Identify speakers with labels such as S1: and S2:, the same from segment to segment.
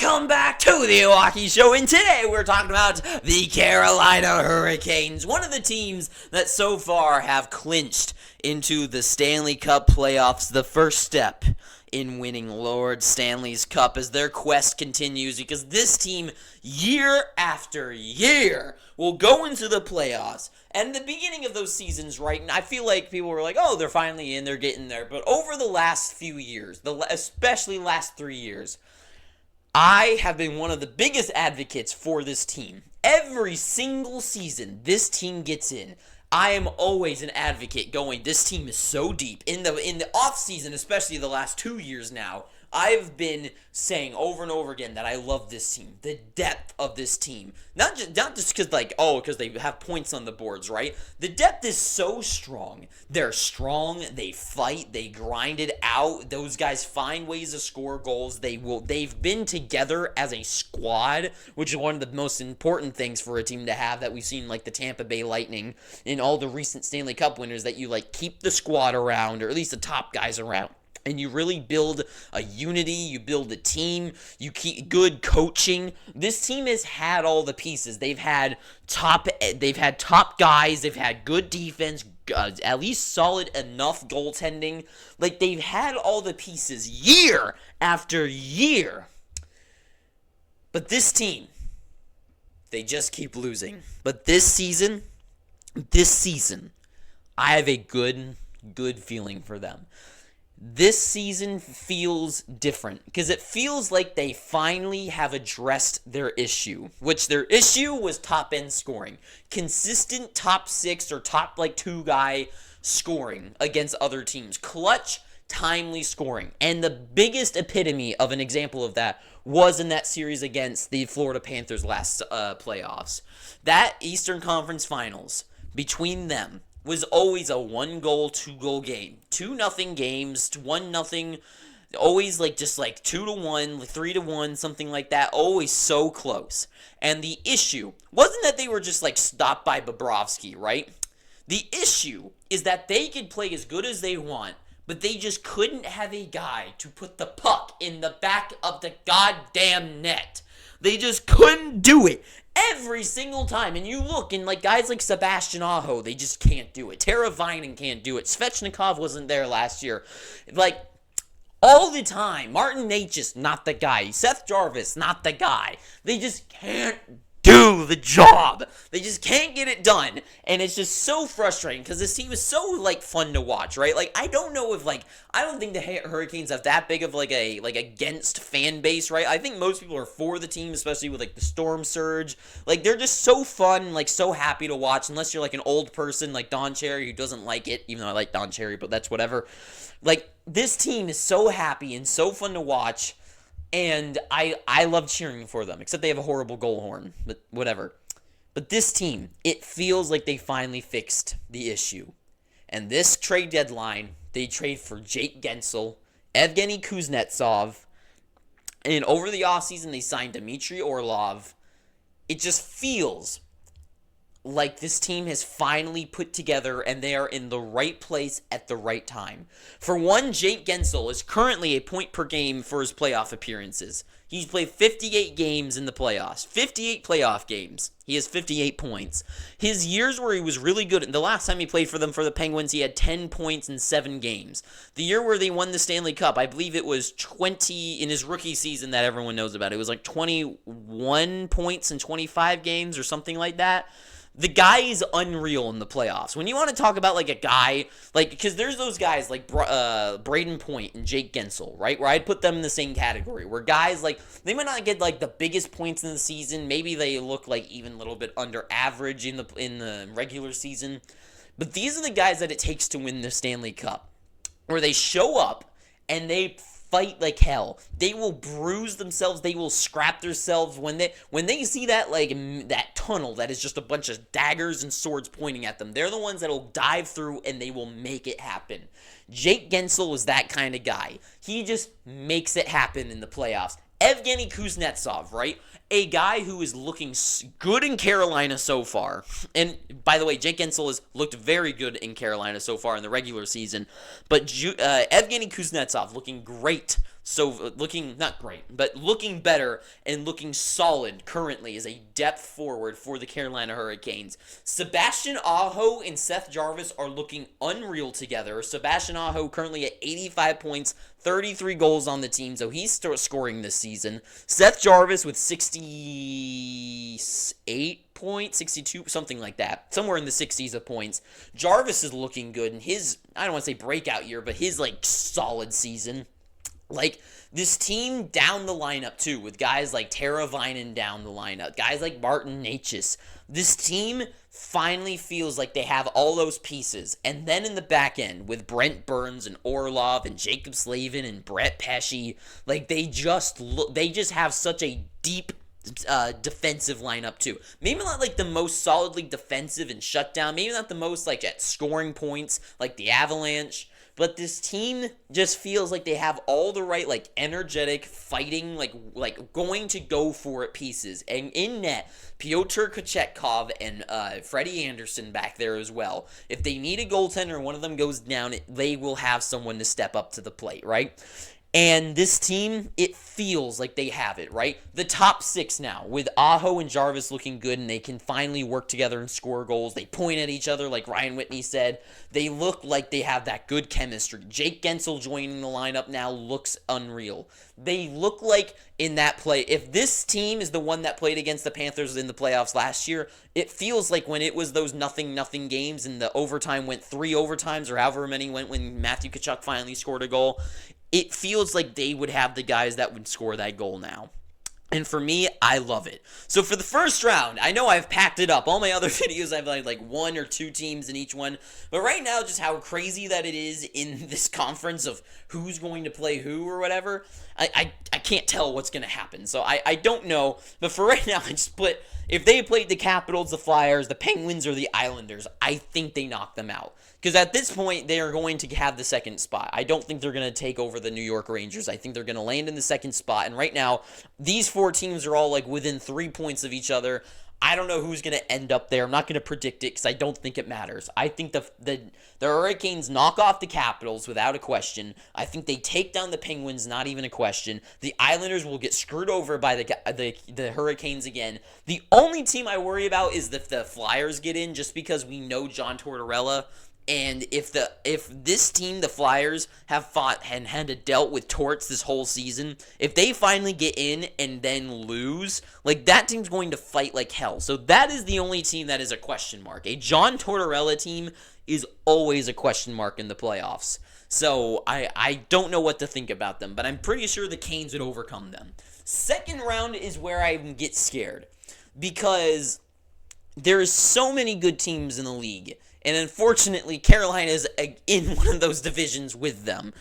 S1: Welcome back to the Milwaukee Show, and today we're talking about the Carolina Hurricanes, one of the teams that so far have clinched into the Stanley Cup playoffs, the first step in winning Lord Stanley's Cup as their quest continues, because this team, year after year, will go into the playoffs. And the beginning of those seasons, right, and I feel like people were like, oh, they're finally in, they're getting there. But over the last few years, especially last 3 years, I have been one of the biggest advocates for this team. Every single season, this team gets in. I am always an advocate going, this team is so deep. In the offseason, especially the last 2 years now, I've been saying over and over again that I love this team. The depth of this team. Not just because, because they have points on the boards, right? The depth is so strong. They're strong. They fight. They grind it out. Those guys find ways to score goals. They've been together as a squad, which is one of the most important things for a team to have that we've seen, like the Tampa Bay Lightning in all the recent Stanley Cup winners, that you keep the squad around, or at least the top guys around. And you really build a unity, you build a team, you keep good coaching. This team has had all the pieces. They've had top guys, they've had good defense, at least solid enough goaltending. They've had all the pieces year after year. But this team, they just keep losing. But this season, I have a good feeling for them. This season feels different because it feels like they finally have addressed their issue, which their issue was top-end scoring. Consistent top 6 or top 2 guy scoring against other teams. Clutch, timely scoring. And the biggest epitome of an example of that was in that series against the Florida Panthers last playoffs. That Eastern Conference Finals, between them, was always a 1-goal, 2-goal game. 2-0 games, 1-0, always 2-1, 3-1, something like that. Always so close. And the issue wasn't that they were just stopped by Bobrovsky, right? The issue is that they could play as good as they want, but they just couldn't have a guy to put the puck in the back of the goddamn net. They just couldn't do it. Every single time. And you look, and guys like Sebastian Aho, they just can't do it. Tara Vinen can't do it. Svechnikov wasn't there last year. All the time. Martin Necas, not the guy. Seth Jarvis, not the guy. They just can't do the job. They just can't get it done. And it's just so frustrating because this team is so fun to watch, right? I don't know if I don't think the Hurricanes have that big of a against fan base, right? I think most people are for the team, especially with the storm surge. They're just so fun, so happy to watch, unless you're an old person like Don Cherry who doesn't like it, even though I like Don Cherry, but that's whatever. This team is so happy and so fun to watch. And I love cheering for them, except they have a horrible goal horn, but whatever. But this team, it feels like they finally fixed the issue. And this trade deadline, they trade for Jake Guentzel, Evgeny Kuznetsov, and over the offseason, they signed Dmitry Orlov. It just feels like this team has finally put together and they are in the right place at the right time. For one, Jake Guentzel is currently a point per game for his playoff appearances. He's played 58 games in the playoffs. 58 playoff games. He has 58 points. His years where he was really good, the last time he played for them for the Penguins, he had 10 points in 7 games. The year where they won the Stanley Cup, I believe it was 20 in his rookie season that everyone knows about. It was 21 points in 25 games or something like that. The guy is unreal in the playoffs. When you want to talk about a guy, because there's those guys Braden Point and Jake Guentzel, right? Where I'd put them in the same category. Where guys, they might not get the biggest points in the season. Maybe they look even a little bit under average in the regular season. But these are the guys that it takes to win the Stanley Cup. Where they show up and they fight like hell. They will bruise themselves. They will scrap themselves when they see that that tunnel that is just a bunch of daggers and swords pointing at them. They're the ones that will dive through and they will make it happen. Jake Guentzel is that kind of guy. He just makes it happen in the playoffs. Evgeny Kuznetsov, right? A guy who is looking good in Carolina so far. And by the way, Jake Guentzel has looked very good in Carolina so far in the regular season. But Evgeny Kuznetsov looking great So looking not great, but looking better and looking solid currently as a depth forward for the Carolina Hurricanes. Sebastian Aho and Seth Jarvis are looking unreal together. Sebastian Aho currently at 85 points, 33 goals on the team, so he's still scoring this season. Seth Jarvis with 68 points, 62, something like that. Somewhere in the 60s of points. Jarvis is looking good in his, I don't want to say breakout year, but his, solid season. This team down the lineup, too, with guys like Tara Vinen down the lineup, guys like Martin Necas. This team finally feels like they have all those pieces. And then in the back end, with Brent Burns and Orlov and Jacob Slavin and Brett Pesce, they just have such a deep defensive lineup too. Maybe not the most solidly defensive and shutdown. Maybe not the most at scoring points like the Avalanche. But this team just feels like they have all the right, energetic, fighting, going to go for it pieces. And in net, Pyotr Kochetkov and Freddie Anderson back there as well. If they need a goaltender, one of them goes down, they will have someone to step up to the plate, right? And this team, it feels like they have it, right? The top six now, with Aho and Jarvis looking good, and they can finally work together and score goals. They point at each other, like Ryan Whitney said. They look like they have that good chemistry. Jake Gensel joining the lineup now looks unreal. They look like in that play, if this team is the one that played against the Panthers in the playoffs last year, it feels like when it was those 0-0 games and the overtime went 3 overtimes or however many went when Matthew Tkachuk finally scored a goal, it feels like they would have the guys that would score that goal now. And for me, I love it. So for the first round, I know I've packed it up. All my other videos, I've like 1 or 2 teams in each one. But right now, just how crazy that it is in this conference of who's going to play who or whatever, I can't tell what's going to happen. So I don't know. But for right now, I just put, if they played the Capitals, the Flyers, the Penguins, or the Islanders, I think they knock them out. Because at this point, they are going to have the second spot. I don't think they're going to take over the New York Rangers. I think they're going to land in the second spot. And right now, these 4 teams are all within 3 points of each other. I don't know who's going to end up there. I'm not going to predict it because I don't think it matters. I think the Hurricanes knock off the Capitals without a question. I think they take down the Penguins, not even a question. The Islanders will get screwed over by the Hurricanes again. The only team I worry about is if the Flyers get in, just because we know John Tortorella. And if this team, the Flyers, have fought and had to dealt with torts this whole season, if they finally get in and then lose, that team's going to fight like hell. So that is the only team that is a question mark. A John Tortorella team is always a question mark in the playoffs. So I don't know what to think about them, but I'm pretty sure the Canes would overcome them. Second round is where I get scared, because there's so many good teams in the league. And unfortunately, Carolina is in one of those divisions with them.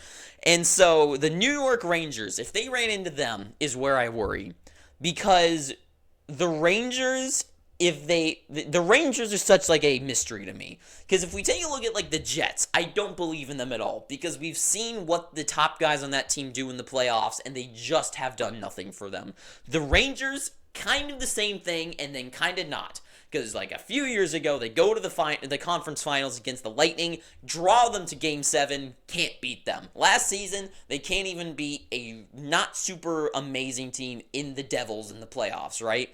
S1: And so the New York Rangers, if they ran into them, is where I worry. Because the Rangers, the Rangers are such a mystery to me. Because if we take a look at the Jets, I don't believe in them at all. Because we've seen what the top guys on that team do in the playoffs, and they just have done nothing for them. The Rangers, kind of the same thing, and then kind of not. Because a few years ago, they go to the conference finals against the Lightning, draw them to Game 7, can't beat them. Last season, they can't even beat a not super amazing team in the Devils in the playoffs, right?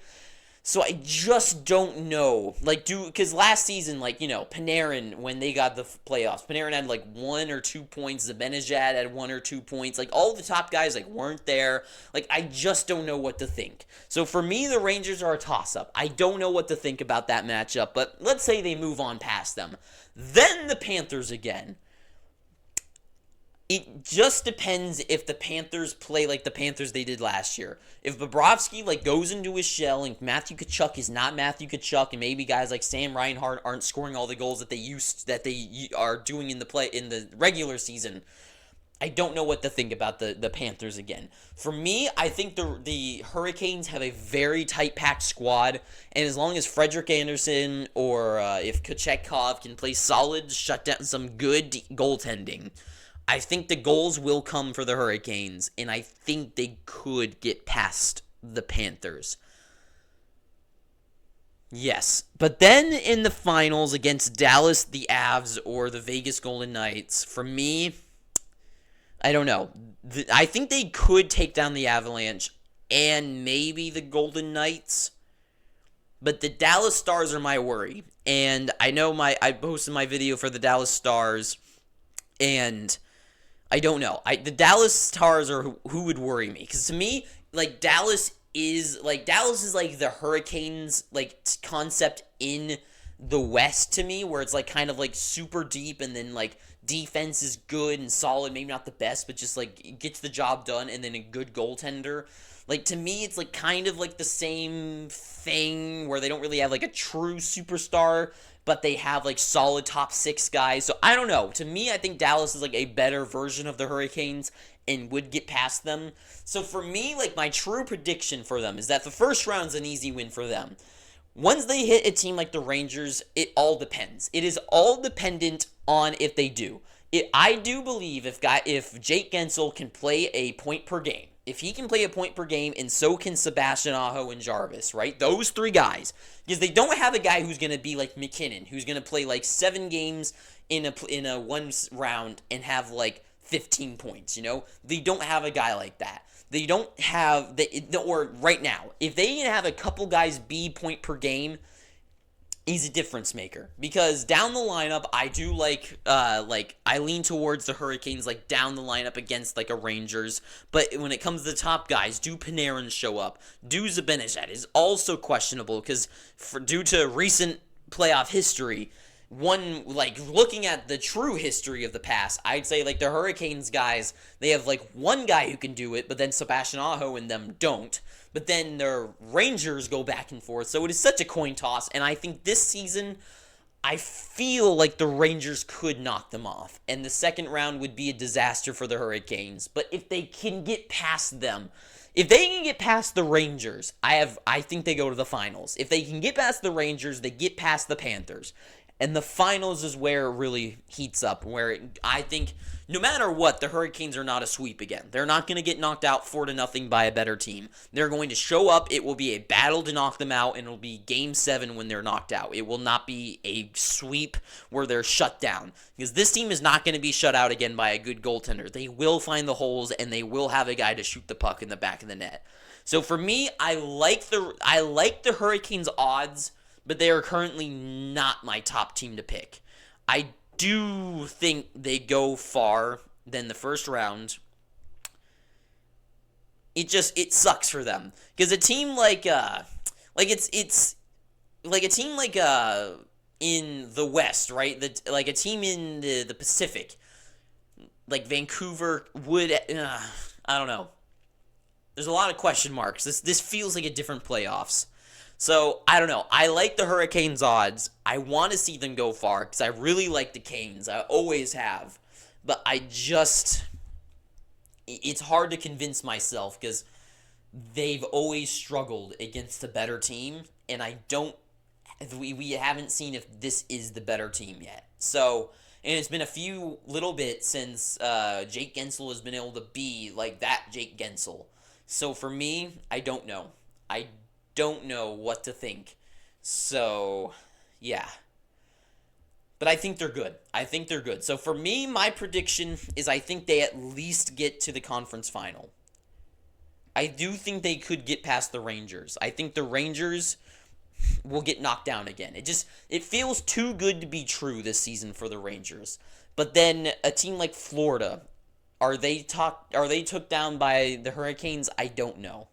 S1: So I just don't know. Because last season, Panarin, when they got the playoffs, Panarin had 1 or 2 points. Zibanejad had 1 or 2 points. All the top guys, weren't there. I just don't know what to think. So for me, the Rangers are a toss-up. I don't know what to think about that matchup, but let's say they move on past them. Then the Panthers again. It just depends if the Panthers play like the Panthers they did last year. If Bobrovsky goes into his shell and Matthew Tkachuk is not Matthew Tkachuk, and maybe guys like Sam Reinhart aren't scoring all the goals that they are doing in the regular season, I don't know what to think about the Panthers again. For me, I think the Hurricanes have a very tight-packed squad, and as long as Frederik Andersen or if Kochetkov can play solid, shut down some good goaltending, I think the goals will come for the Hurricanes, and I think they could get past the Panthers. Yes, but then in the finals against Dallas, the Avs, or the Vegas Golden Knights, for me, I don't know. I think they could take down the Avalanche and maybe the Golden Knights, but the Dallas Stars are my worry. And I know I posted my video for the Dallas Stars, and I don't know. The Dallas Stars are who would worry me, because to me, like Dallas is like the Hurricanes like concept in the West to me, where it's like kind of like super deep, and then like defense is good and solid, maybe not the best, but just like it gets the job done, and then a good goaltender. Like to me, it's like kind of like the same thing where they don't really have like a true superstar, but they have like solid top six guys. So I don't know. To me, I think Dallas is like a better version of the Hurricanes and would get past them. So for me, like my true prediction for them is that the first round's an easy win for them. Once they hit a team like the Rangers, it all depends. It is all dependent on if they do. I do believe if Jake Gensel can play a point per game, if he can play a point per game, and so can Sebastian Aho and Jarvis, right? Those three guys. Because they don't have a guy who's going to be like McKinnon, who's going to play like 7 games in a one round and have like 15 points, you know? They don't have a guy like that. They don't have, or right now, if they have a couple guys be point per game, he's a difference maker. Because down the lineup, I do like I lean towards the Hurricanes, like down the lineup against like a Rangers. But when it comes to the top guys, do Panarin show up? Do Zibanejad is also questionable because due to recent playoff history, looking at the true history of the past, I'd say like the Hurricanes guys, they have like one guy who can do it, but then Sebastian Aho and them don't. But then the Rangers go back and forth, so it is such a coin toss. And I think this season, I feel like the Rangers could knock them off, and the second round would be a disaster for the Hurricanes. But if they can get past them, if they can get past the Rangers, I think they go to the finals. If they can get past the Rangers, they get past the Panthers. And the finals is where it really heats up, where I think no matter what, the Hurricanes are not a sweep again. They're not going to get knocked out 4-0 by a better team. They're going to show up. It will be a battle to knock them out, and it'll be Game 7 when they're knocked out. It will not be a sweep where they're shut down, because this team is not going to be shut out again by a good goaltender. They will find the holes, and they will have a guy to shoot the puck in the back of the net. So for me, I like the Hurricanes' odds, but they are currently not my top team to pick. I do think they go far than the first round. It sucks for them, because a team it's like a team like in the West, right? Like a team in the Pacific, like Vancouver would. I don't know. There's a lot of question marks. This feels like a different playoffs. So, I don't know. I like the Hurricanes' odds. I want to see them go far because I really like the Canes. I always have. But it's hard to convince myself because they've always struggled against a better team. And we haven't seen if this is the better team yet. So, and it's been a few little bits since Jake Gensel has been able to be like that Jake Gensel. So, for me, I don't know. I don't know what to think. So, yeah. But I think they're good. So for me, my prediction is I think they at least get to the conference final. I do think they could get past the Rangers. I think the Rangers will get knocked down again. It feels too good to be true this season for the Rangers. But then a team like Florida, are they took down by the Hurricanes? I don't know.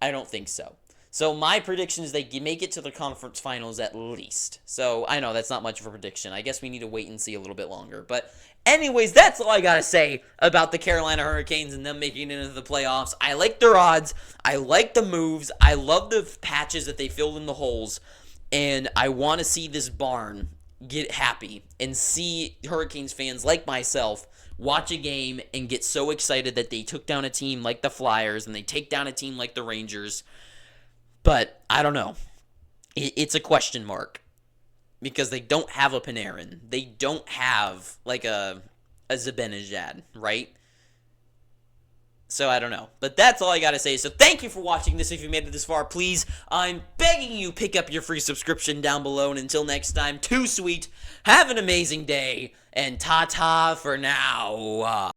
S1: I don't think so. So my prediction is they make it to the conference finals at least. So I know that's not much of a prediction. I guess we need to wait and see a little bit longer. But anyways, that's all I got to say about the Carolina Hurricanes and them making it into the playoffs. I like their odds. I like the moves. I love the patches that they filled in the holes. And I want to see this barn get happy and see Hurricanes fans like myself watch a game and get so excited that they took down a team like the Flyers and they take down a team like the Rangers. But I don't know. It's a question mark because they don't have a Panarin. They don't have like a Zibanejad, right? So I don't know. But that's all I gotta say. So thank you for watching this. If you made it this far, please, I'm begging you, pick up your free subscription down below. And until next time, too sweet. Have an amazing day. And ta-ta for now.